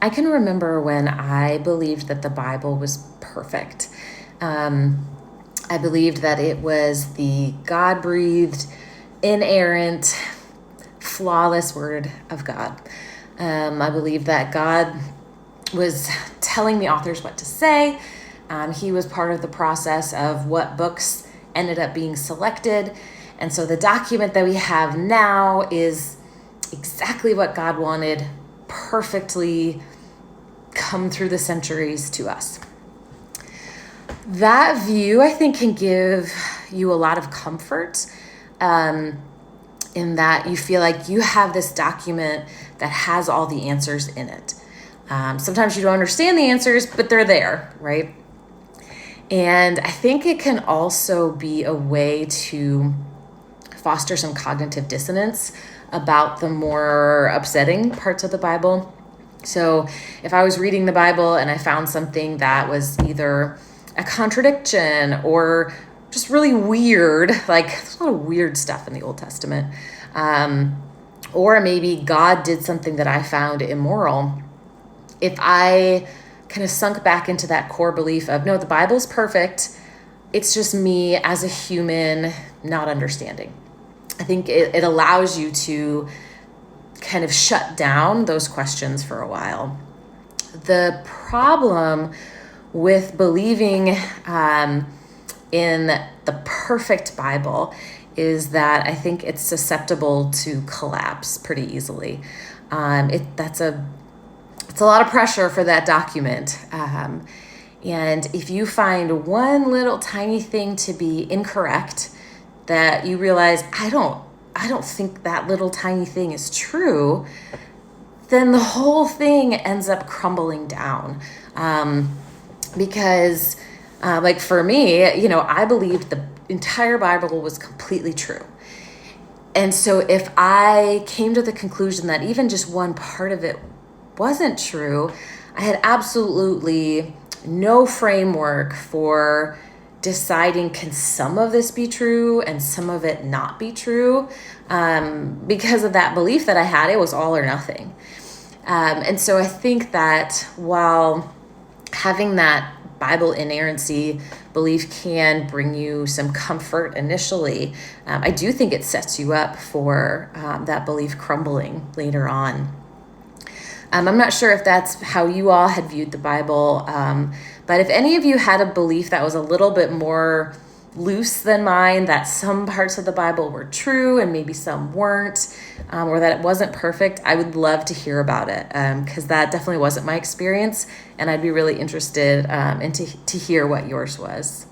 I can remember when I believed that the Bible was perfect. I believed that it was the God-breathed, inerrant, flawless word of God. I believed that God was telling the authors what to say. He was part of the process of what books ended up being selected. And so the document that we have now is exactly what God wanted, perfectly come through the centuries to us. That view, I think, can give you a lot of comfort in that you feel like you have this document that has all the answers in it. Sometimes you don't understand the answers, but they're there, right? And I think it can also be a way to foster some cognitive dissonance about the more upsetting parts of the Bible. So if I was reading the Bible and I found something that was either a contradiction or just really weird, like there's a lot of weird stuff in the Old Testament, or maybe God did something that I found immoral, if I kind of sunk back into that core belief of, no, the Bible's perfect, it's just me as a human not understanding. I think it allows you to kind of shut down those questions for a while. The problem with believing in the perfect Bible is that I think it's susceptible to collapse pretty easily. It's a lot of pressure for that document. And if you find one little tiny thing to be incorrect, that you realize, I don't think that little tiny thing is true, then the whole thing ends up crumbling down. Because like for me, I believed the entire Bible was completely true. And so if I came to the conclusion that even just one part of it wasn't true, I had absolutely no framework for deciding, can some of this be true and some of it not be true? Because of that belief that I had, it was all or nothing. And so I think that while having that Bible inerrancy belief can bring you some comfort initially, I do think it sets you up for that belief crumbling later on. I'm not sure if that's how you all had viewed the Bible, but if any of you had a belief that was a little bit more loose than mine, that some parts of the Bible were true and maybe some weren't, or that it wasn't perfect, I would love to hear about it, because that definitely wasn't my experience, and I'd be really interested to hear what yours was.